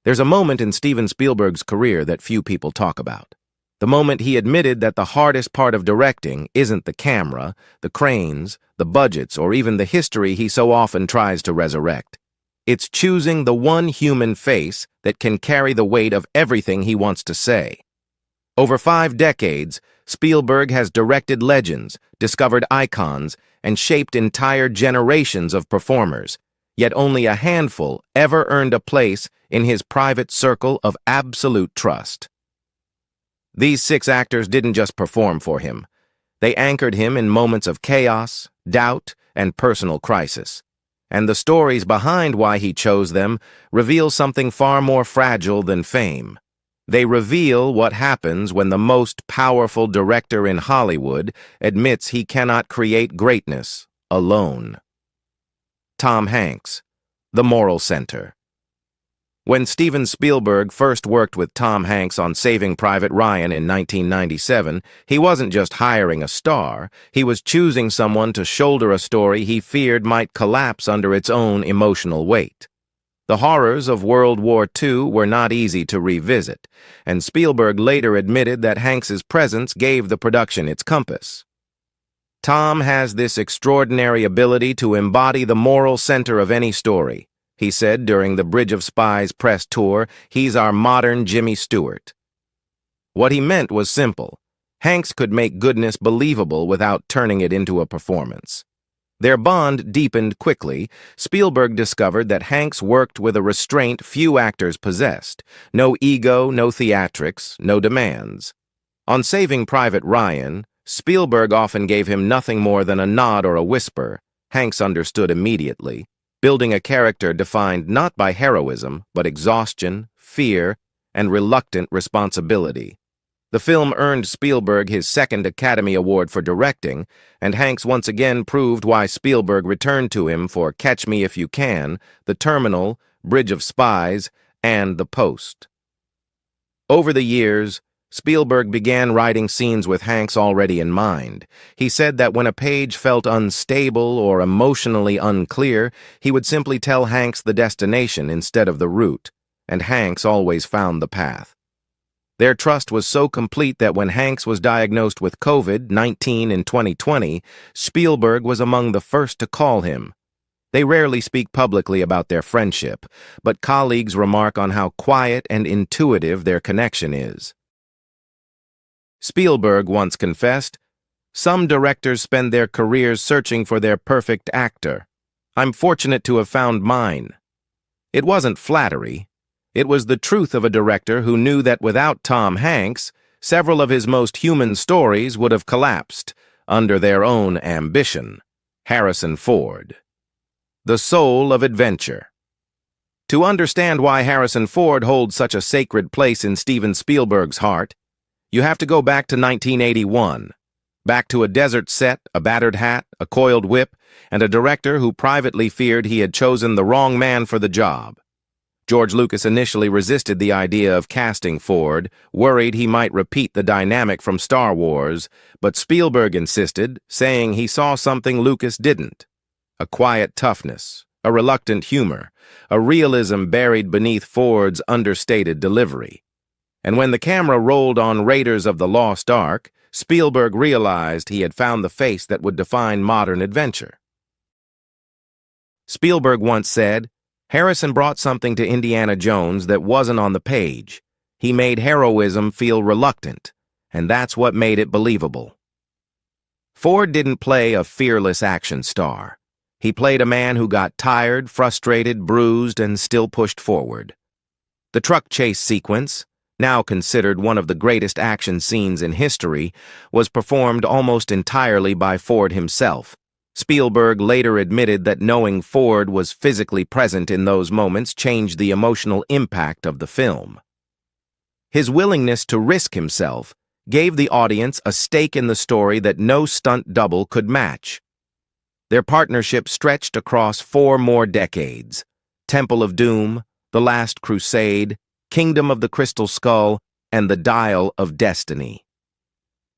There's a moment in Steven Spielberg's career that few people talk about. The moment he admitted that the hardest part of directing isn't the camera, the cranes, the budgets, or even the history he so often tries to resurrect. It's choosing the one human face that can carry the weight of everything he wants to say. Over 5 decades, Spielberg has directed legends, discovered icons, and shaped entire generations of performers, yet only a handful ever earned a place in his private circle of absolute trust. These 6 actors didn't just perform for him. They anchored him in moments of chaos, doubt, and personal crisis. And the stories behind why he chose them reveal something far more fragile than fame. They reveal what happens when the most powerful director in Hollywood admits he cannot create greatness alone. Tom Hanks, The Moral Center. When Steven Spielberg first worked with Tom Hanks on Saving Private Ryan in 1997, he wasn't just hiring a star, he was choosing someone to shoulder a story he feared might collapse under its own emotional weight. The horrors of World War II were not easy to revisit, and Spielberg later admitted that Hanks's presence gave the production its compass. Tom has this extraordinary ability to embody the moral center of any story. He said during the Bridge of Spies press tour, "He's our modern Jimmy Stewart." What he meant was simple. Hanks could make goodness believable without turning it into a performance. Their bond deepened quickly. Spielberg discovered that Hanks worked with a restraint few actors possessed. No ego, no theatrics, no demands. On Saving Private Ryan, Spielberg often gave him nothing more than a nod or a whisper. Hanks understood immediately, building a character defined not by heroism, but exhaustion, fear, and reluctant responsibility. The film earned Spielberg his 2nd Academy Award for directing, and Hanks once again proved why Spielberg returned to him for Catch Me If You Can, The Terminal, Bridge of Spies, and The Post. Over the years, Spielberg began writing scenes with Hanks already in mind. He said that when a page felt unstable or emotionally unclear, he would simply tell Hanks the destination instead of the route, and Hanks always found the path. Their trust was so complete that when Hanks was diagnosed with COVID-19 in 2020, Spielberg was among the first to call him. They rarely speak publicly about their friendship, but colleagues remark on how quiet and intuitive their connection is. Spielberg once confessed, "Some directors spend their careers searching for their perfect actor. I'm fortunate to have found mine." It wasn't flattery. It was the truth of a director who knew that without Tom Hanks, several of his most human stories would have collapsed under their own ambition. Harrison Ford. The soul of adventure. To understand why Harrison Ford holds such a sacred place in Steven Spielberg's heart, you have to go back to 1981, back to a desert set, a battered hat, a coiled whip, and a director who privately feared he had chosen the wrong man for the job. George Lucas initially resisted the idea of casting Ford, worried he might repeat the dynamic from Star Wars, but Spielberg insisted, saying he saw something Lucas didn't. A quiet toughness, a reluctant humor, a realism buried beneath Ford's understated delivery. And when the camera rolled on Raiders of the Lost Ark, Spielberg realized he had found the face that would define modern adventure. Spielberg once said, "Harrison brought something to Indiana Jones that wasn't on the page. He made heroism feel reluctant, and that's what made it believable." Ford didn't play a fearless action star. He played a man who got tired, frustrated, bruised, and still pushed forward. The truck chase sequence, now considered one of the greatest action scenes in history, was performed almost entirely by Ford himself. Spielberg later admitted that knowing Ford was physically present in those moments changed the emotional impact of the film. His willingness to risk himself gave the audience a stake in the story that no stunt double could match. Their partnership stretched across 4 more decades: Temple of Doom, The Last Crusade, Kingdom of the Crystal Skull, and The Dial of Destiny.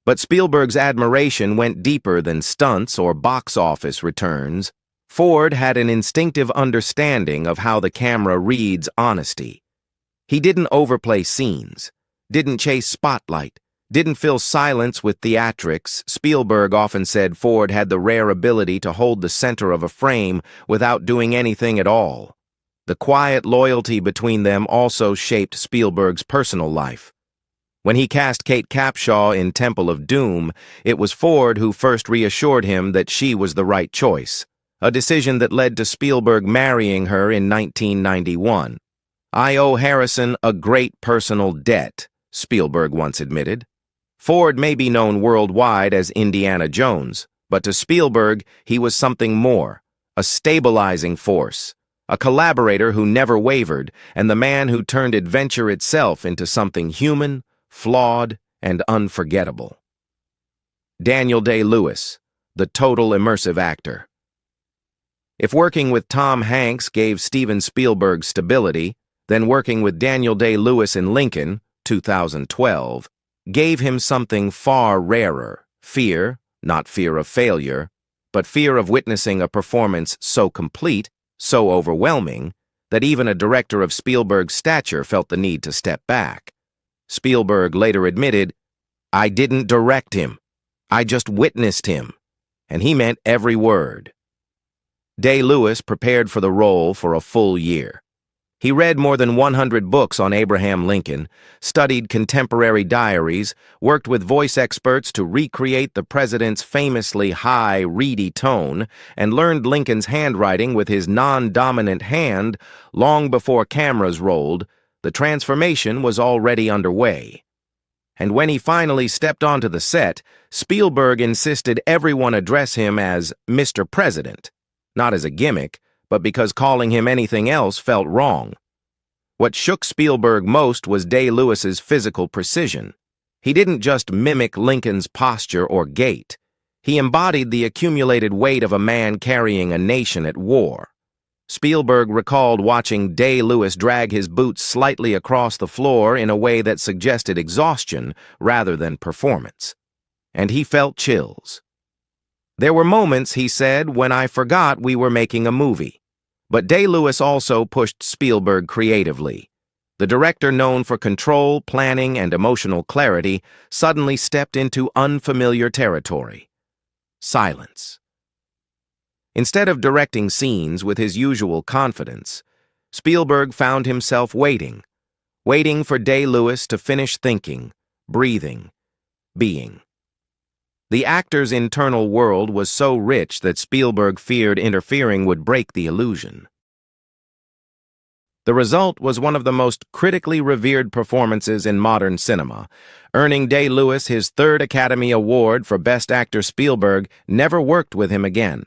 But Spielberg's admiration went deeper than stunts or box office returns. Ford had an instinctive understanding of how the camera reads honesty. He didn't overplay scenes, didn't chase spotlight, didn't fill silence with theatrics. Spielberg often said Ford had the rare ability to hold the center of a frame without doing anything at all. The quiet loyalty between them also shaped Spielberg's personal life. When he cast Kate Capshaw in Temple of Doom, it was Ford who first reassured him that she was the right choice, a decision that led to Spielberg marrying her in 1991. "I owe Harrison a great personal debt," Spielberg once admitted. Ford may be known worldwide as Indiana Jones, but to Spielberg, he was something more, a stabilizing force, a collaborator who never wavered, and the man who turned adventure itself into something human, flawed, and unforgettable. Daniel Day-Lewis, the total immersive actor. If working with Tom Hanks gave Steven Spielberg stability, then working with Daniel Day-Lewis in Lincoln, 2012, gave him something far rarer: fear, not fear of failure, but fear of witnessing a performance so complete, so overwhelming, that even a director of Spielberg's stature felt the need to step back. Spielberg later admitted, "I didn't direct him, I just witnessed him," and he meant every word. Day-Lewis prepared for the role for a full year. He read more than 100 books on Abraham Lincoln, studied contemporary diaries, worked with voice experts to recreate the president's famously high, reedy tone, and learned Lincoln's handwriting with his non-dominant hand long before cameras rolled. The transformation was already underway. And when he finally stepped onto the set, Spielberg insisted everyone address him as Mr. President, not as a gimmick, but because calling him anything else felt wrong. What shook Spielberg most was Day-Lewis's physical precision. He didn't just mimic Lincoln's posture or gait. He embodied the accumulated weight of a man carrying a nation at war. Spielberg recalled watching Day-Lewis drag his boots slightly across the floor in a way that suggested exhaustion rather than performance. And he felt chills. "There were moments," he said, "when I forgot we were making a movie." But Day-Lewis also pushed Spielberg creatively. The director known for control, planning, and emotional clarity suddenly stepped into unfamiliar territory: silence. Instead of directing scenes with his usual confidence, Spielberg found himself waiting for Day-Lewis to finish thinking, breathing, being. The actor's internal world was so rich that Spielberg feared interfering would break the illusion. The result was one of the most critically revered performances in modern cinema, earning Day-Lewis his third Academy Award for Best Actor. Spielberg never worked with him again,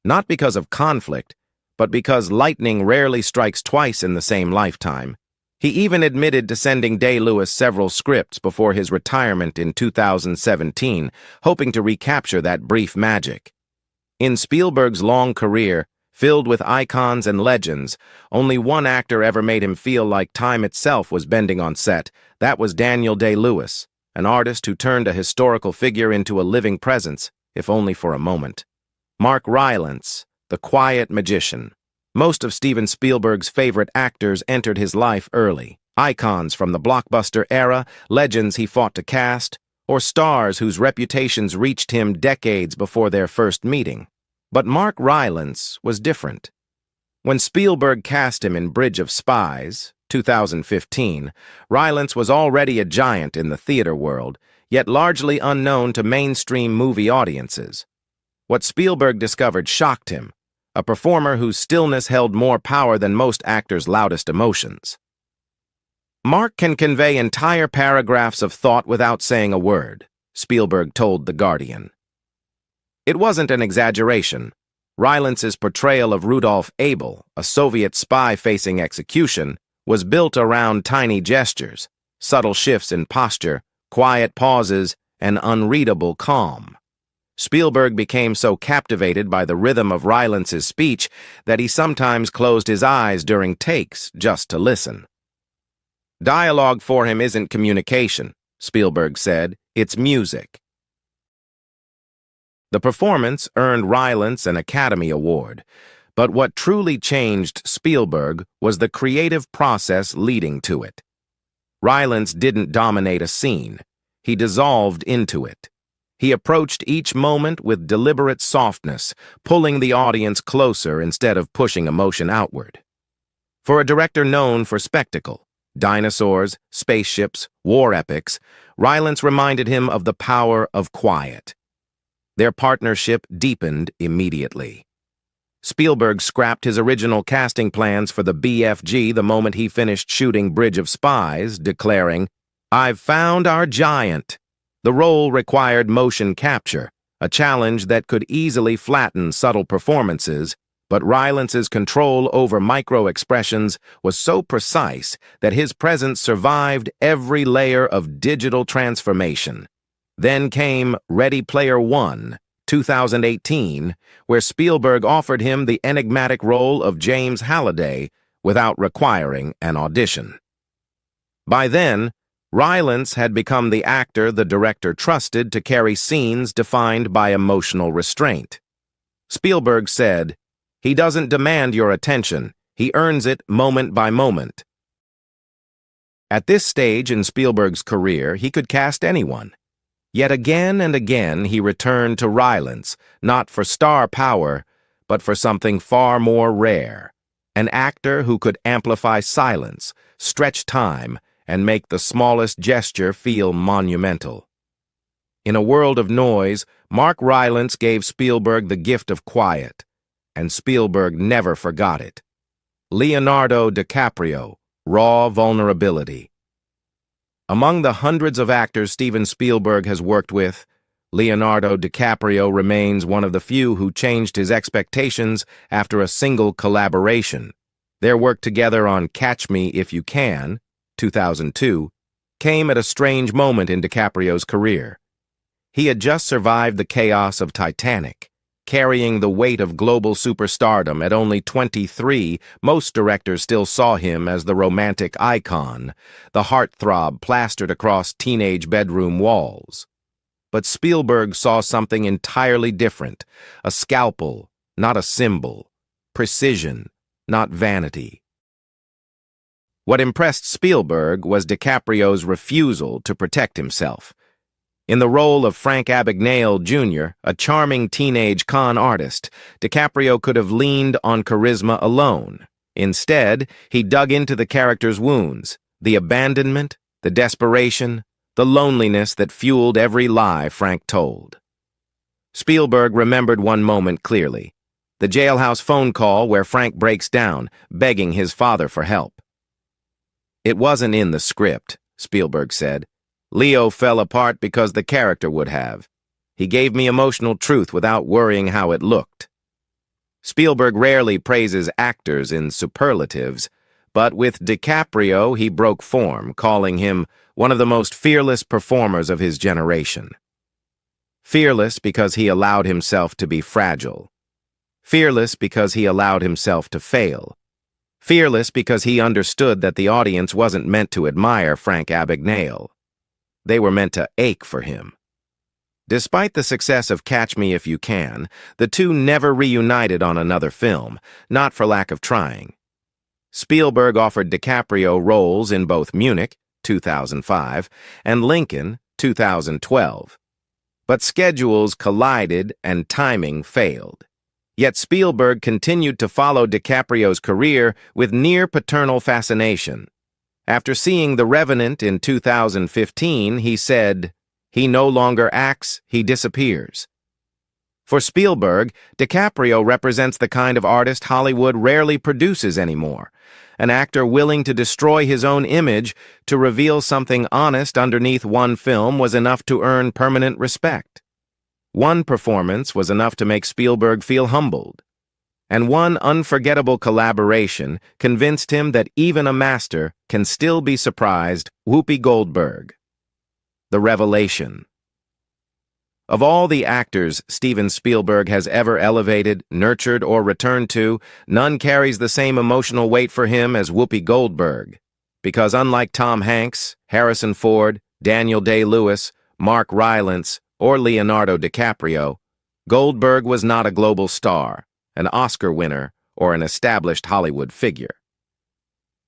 not because of conflict, but because lightning rarely strikes twice in the same lifetime. He even admitted to sending Day-Lewis several scripts before his retirement in 2017, hoping to recapture that brief magic. In Spielberg's long career, filled with icons and legends, only one actor ever made him feel like time itself was bending on set. That was Daniel Day-Lewis, an artist who turned a historical figure into a living presence, if only for a moment. Mark Rylance, the quiet magician. Most of Steven Spielberg's favorite actors entered his life early. Icons from the blockbuster era, legends he fought to cast, or stars whose reputations reached him decades before their first meeting. But Mark Rylance was different. When Spielberg cast him in Bridge of Spies, 2015, Rylance was already a giant in the theater world, yet largely unknown to mainstream movie audiences. What Spielberg discovered shocked him: a performer whose stillness held more power than most actors' loudest emotions. "Mark can convey entire paragraphs of thought without saying a word," Spielberg told The Guardian. It wasn't an exaggeration. Rylance's portrayal of Rudolf Abel, a Soviet spy facing execution, was built around tiny gestures, subtle shifts in posture, quiet pauses, and unreadable calm. Spielberg became so captivated by the rhythm of Rylance's speech that he sometimes closed his eyes during takes just to listen. "Dialogue for him isn't communication," Spielberg said, "it's music." The performance earned Rylance an Academy Award, But what truly changed Spielberg was the creative process leading to it. Rylance didn't dominate a scene. He dissolved into it. He approached each moment with deliberate softness, pulling the audience closer instead of pushing emotion outward. For a director known for spectacle, dinosaurs, spaceships, war epics, Rylance reminded him of the power of quiet. Their partnership deepened immediately. Spielberg scrapped his original casting plans for the BFG the moment he finished shooting Bridge of Spies, declaring, "I've found our giant." The role required motion capture, a challenge that could easily flatten subtle performances, but Rylance's control over micro-expressions was so precise that his presence survived every layer of digital transformation. Then came Ready Player One, 2018, where Spielberg offered him the enigmatic role of James Halliday without requiring an audition. By then, Rylance had become the actor the director trusted to carry scenes defined by emotional restraint. Spielberg said, "He doesn't demand your attention, he earns it moment by moment." At this stage in Spielberg's career, he could cast anyone. Yet again and again he returned to Rylance, not for star power, but for something far more rare, an actor who could amplify silence, stretch time, and make the smallest gesture feel monumental. In a world of noise, Mark Rylance gave Spielberg the gift of quiet, and Spielberg never forgot it. Leonardo DiCaprio, raw vulnerability. Among the hundreds of actors Steven Spielberg has worked with, Leonardo DiCaprio remains one of the few who changed his expectations after a single collaboration. Their work together on Catch Me If You Can, 2002, came at a strange moment in DiCaprio's career. He had just survived the chaos of Titanic. Carrying the weight of global superstardom at only 23, most directors still saw him as the romantic icon, the heartthrob plastered across teenage bedroom walls. But Spielberg saw something entirely different, a scalpel, not a symbol, precision, not vanity. What impressed Spielberg was DiCaprio's refusal to protect himself. In the role of Frank Abagnale Jr., a charming teenage con artist, DiCaprio could have leaned on charisma alone. Instead, he dug into the character's wounds, the abandonment, the desperation, the loneliness that fueled every lie Frank told. Spielberg remembered one moment clearly, the jailhouse phone call where Frank breaks down, begging his father for help. "It wasn't in the script," Spielberg said. "Leo fell apart because the character would have. He gave me emotional truth without worrying how it looked." Spielberg rarely praises actors in superlatives, but with DiCaprio he broke form, calling him one of the most fearless performers of his generation. Fearless because he allowed himself to be fragile. Fearless because he allowed himself to fail. Fearless because he understood that the audience wasn't meant to admire Frank Abagnale. They were meant to ache for him. Despite the success of Catch Me If You Can, the two never reunited on another film, not for lack of trying. Spielberg offered DiCaprio roles in both Munich, 2005, and Lincoln, 2012. But schedules collided and timing failed. Yet Spielberg continued to follow DiCaprio's career with near-paternal fascination. After seeing The Revenant in 2015, he said, "He no longer acts, he disappears." For Spielberg, DiCaprio represents the kind of artist Hollywood rarely produces anymore, an actor willing to destroy his own image to reveal something honest underneath one film was enough to earn permanent respect. One performance was enough to make Spielberg feel humbled. And one unforgettable collaboration convinced him that even a master can still be surprised. Whoopi Goldberg. The Revelation. Of all the actors Steven Spielberg has ever elevated, nurtured, or returned to, none carries the same emotional weight for him as Whoopi Goldberg. Because unlike Tom Hanks, Harrison Ford, Daniel Day-Lewis, Mark Rylance, or Leonardo DiCaprio, Goldberg was not a global star, an Oscar winner, or an established Hollywood figure.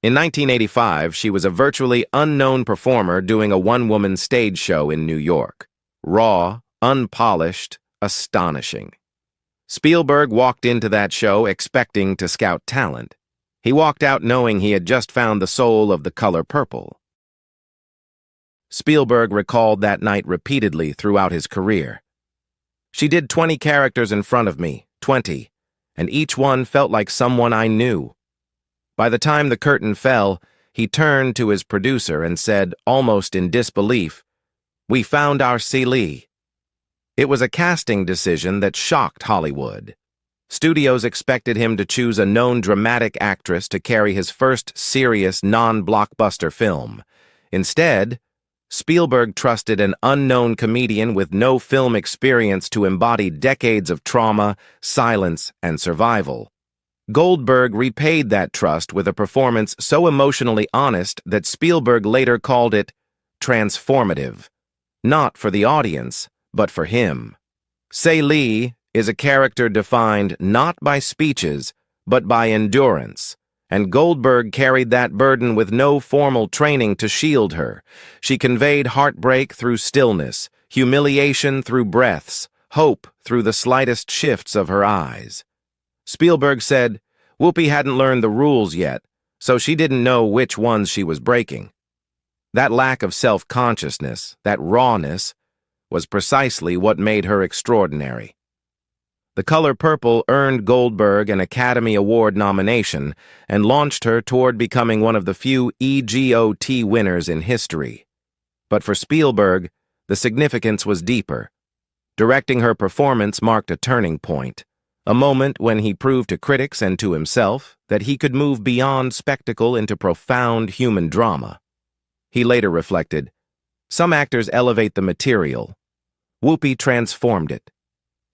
In 1985, she was a virtually unknown performer doing a one-woman stage show in New York. Raw, unpolished, astonishing. Spielberg walked into that show expecting to scout talent. He walked out knowing he had just found the soul of The Color Purple. Spielberg recalled that night repeatedly throughout his career. She did 20 characters in front of me, 20, and each one felt like someone I knew. By the time the curtain fell, he turned to his producer and said, almost in disbelief, "We found our Celie." It was a casting decision that shocked Hollywood. Studios expected him to choose a known dramatic actress to carry his first serious non-blockbuster film. Instead, Spielberg trusted an unknown comedian with no film experience to embody decades of trauma, silence, and survival. Goldberg repaid that trust with a performance so emotionally honest that Spielberg later called it transformative. Not for the audience, but for him. Celie is a character defined not by speeches, but by endurance, and Goldberg carried that burden with no formal training to shield her. She conveyed heartbreak through stillness, humiliation through breaths, hope through the slightest shifts of her eyes. Spielberg said, Whoopi hadn't learned the rules yet, so she didn't know which ones she was breaking. That lack of self-consciousness, that rawness, was precisely what made her extraordinary. The Color Purple earned Goldberg an Academy Award nomination and launched her toward becoming one of the few EGOT winners in history. But for Spielberg, the significance was deeper. Directing her performance marked a turning point, a moment when he proved to critics and to himself that he could move beyond spectacle into profound human drama. He later reflected, "Some actors elevate the material. Whoopi transformed it.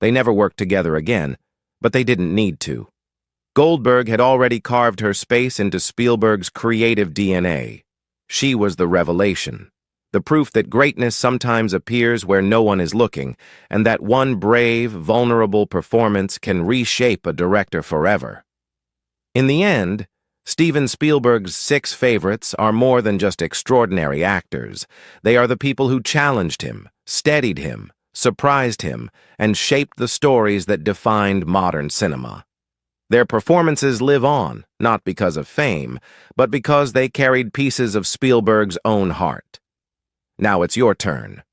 They never worked together again, but they didn't need to." Goldberg had already carved her space into Spielberg's creative DNA. She was the revelation, the proof that greatness sometimes appears where no one is looking, and that one brave, vulnerable performance can reshape a director forever. In the end, Steven Spielberg's 6 favorites are more than just extraordinary actors. They are the people who challenged him, steadied him, surprised him, and shaped the stories that defined modern cinema. Their performances live on, not because of fame, but because they carried pieces of Spielberg's own heart. Now it's your turn.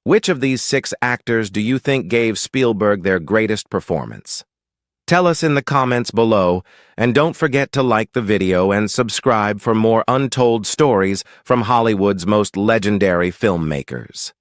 Which of these 6 actors do you think gave Spielberg their greatest performance? Tell us in the comments below, and don't forget to like the video and subscribe for more untold stories from Hollywood's most legendary filmmakers.